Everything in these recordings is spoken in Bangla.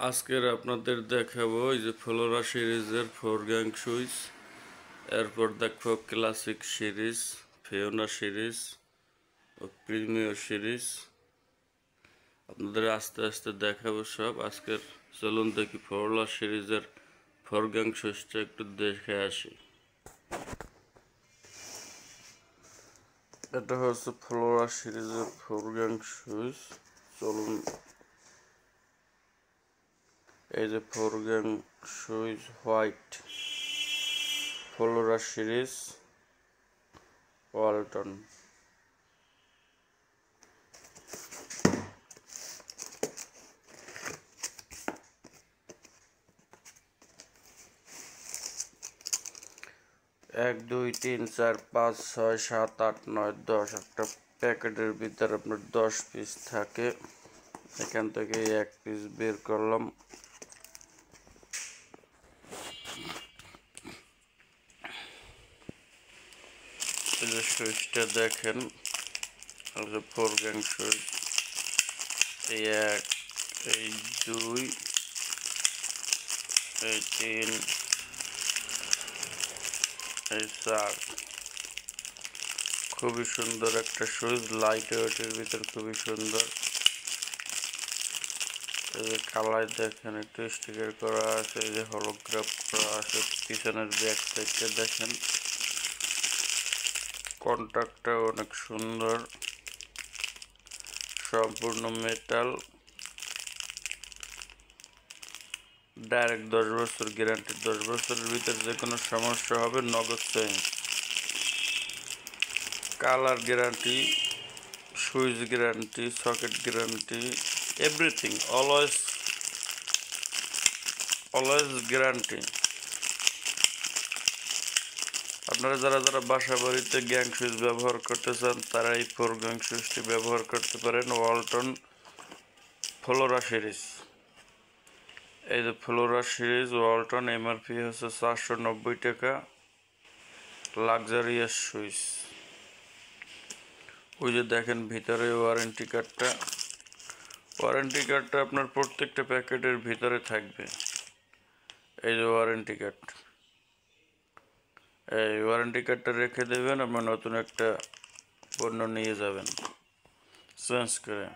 আজকের আপনাদের দেখাবো এই যে ফ্লোরা সিরিজের 4 গ্যাং সুইচ, এরপর দেখবো ক্লাসিক সিরিজ, ফিওনা সিরিজ ও প্রিমিয়ার সিরিজ। আপনাদের আস্তে আস্তে দেখাবো সব। আজকের চলুন দেখি ফ্লোরা সিরিজের 4 গ্যাং সুইচটা একটু দেখে আসি। এটা হচ্ছে ফ্লোরা সিরিজের 4 গ্যাং সুইচ। চলুন, এই যে 4 gang switch white Flora series Walton. এক দুই তিন চার পাঁচ ছয় সাত আট নয় 10, একটা প্যাকেটের ভিতরে আপনার 10 পিস থাকে। এখান থেকে এক পিস বের করলাম। এই যে সুইচটা দেখেন, 4 গ্যাং সুইচ। এই 1, এই 2, এই 3, এই 4। খুবই সুন্দর একটা সুইচ, লাইট ওয়েটের ভিতর খুবই সুন্দর। এই যে কালার দেখেন, একটু স্টিকার করা আছে, এই যে হলোগ্রাফ করা আছে। পিছনের ব্যাক সাইডটা দেখেন, কন্ট্যাক্টটা অনেক সুন্দর, সম্পূর্ণ মেটাল। ডাইরেক্ট 10 বছর গ্যারান্টি। 10 বছরের ভিতরে যে কোনো সমস্যা হবে নগদ change. Colour guarantee, switch guarantee, socket guarantee, everything always guarantee. আপনারা যারা বাসা বাড়িতে গ্যাং সুইচ ব্যবহার করতে চান তারা এই 4 গ্যাং সুইচটি ব্যবহার করতে পারেন। Walton Flora series. এই যে ফ্লোরা সিরিজ ওয়ালটন, এমআরপি হচ্ছে 490 টাকা। Luxurious switch. ওই যে দেখেন ভিতরে ওয়ারেন্টি কার্ডটা। ওয়ারেন্টি কার্ডটা আপনার প্রত্যেকটা প্যাকেটের ভিতরে থাকবে। এই যে ওয়ারেন্টি কার্ড, এই ওয়ারেন্টি কার্ডটা রেখে দেবেন, আপনার নতুন একটা পণ্য নিয়ে যাবেন চেঞ্জ করে।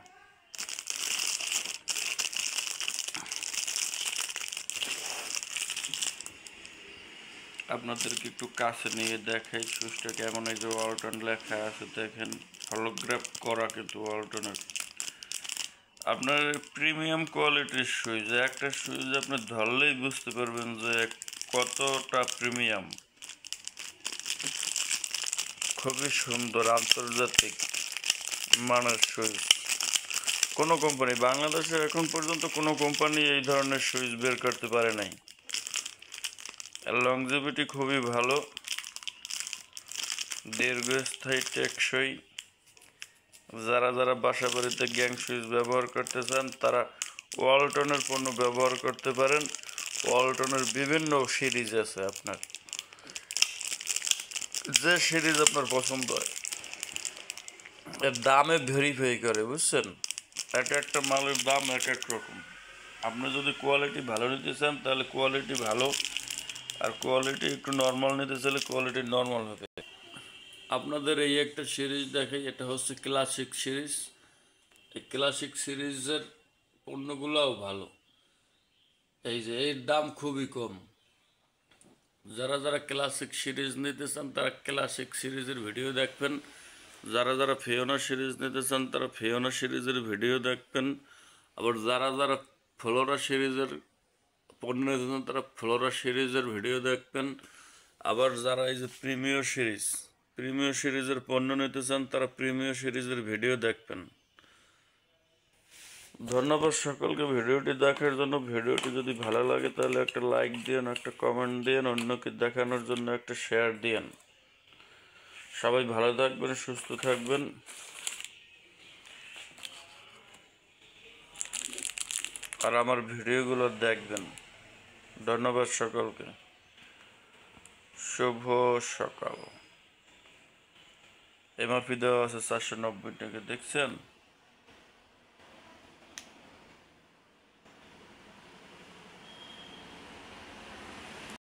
আপনাদেরকে একটু কাছে নিয়ে দেখাই সুইচটা কেমন। এই যে ওয়ালটন লেখা আছে দেখেন, হলোগ্রাফ করা কিন্তু ওয়ালটনের। আপনার প্রিমিয়াম কোয়ালিটির সুইচ, একটা সুইচ আপনি ধরলেই বুঝতে পারবেন যে কতটা প্রিমিয়াম। খুবই সুন্দর, আন্তর্জাতিক মানের সুইচ। কোনো কোম্পানি, বাংলাদেশে এখন পর্যন্ত কোনো কোম্পানি এই ধরনের সুইচ বের করতে পারে নাই। লংজিভিটি খুবই ভালো, দীর্ঘস্থায়ী, টেকসই। যারা বাসা বাড়িতে গ্যাং সুইচ ব্যবহার করতে চান তারা ওয়ালটনের পণ্য ব্যবহার করতে পারেন। ওয়ালটনের বিভিন্ন সিরিজ আছে, আপনার যে সিরিজ আপনার পছন্দ হয় এর দামে ভেরিফাই করে, বুঝছেন। একটা মালের দাম এক রকম। আপনি যদি কোয়ালিটি ভালো নিতে চান তাহলে কোয়ালিটি ভালো, আর কোয়ালিটি একটু নর্মাল নিতে চাইলে কোয়ালিটি নর্মাল হবে। আপনাদের এই একটা সিরিজ দেখাই, এটা হচ্ছে ক্লাসিক সিরিজ। এই ক্লাসিক সিরিজের পণ্যগুলোও ভালো। এই যে এর দাম খুবই কম। যারা ক্লাসিক সিরিজ নিতে চান তারা ক্লাসিক সিরিজের ভিডিও দেখবেন। যারা ফিওনা সিরিজ নিতে চান তারা ফিওনা সিরিজের ভিডিও দেখবেন। আবার যারা ফ্লোরা সিরিজের পণ্য নিতে চান তারা ফ্লোরা সিরিজের ভিডিও দেখবেন। আবার যারা এই যে প্রিমিয়ার সিরিজের পণ্য নিতে চান তারা প্রিমিয়ার সিরিজের ভিডিও দেখবেন। ধন্যবাদ সকলকে ভিডিওটি দেখার জন্য। ভিডিওটি যদি ভালো লাগে তাহলে একটা লাইক দিন, একটা কমেন্ট দিন, অন্যকে দেখানোর জন্য একটা শেয়ার দিন। সবাই ভালো থাকবেন, সুস্থ থাকবেন। আর আমার ভিডিওগুলো দেখবেন। ধন্যবাদ সকলকে। শুভ সকাল। এমআরপি দেওয়া আছে 490 টাকা, দেখছেন।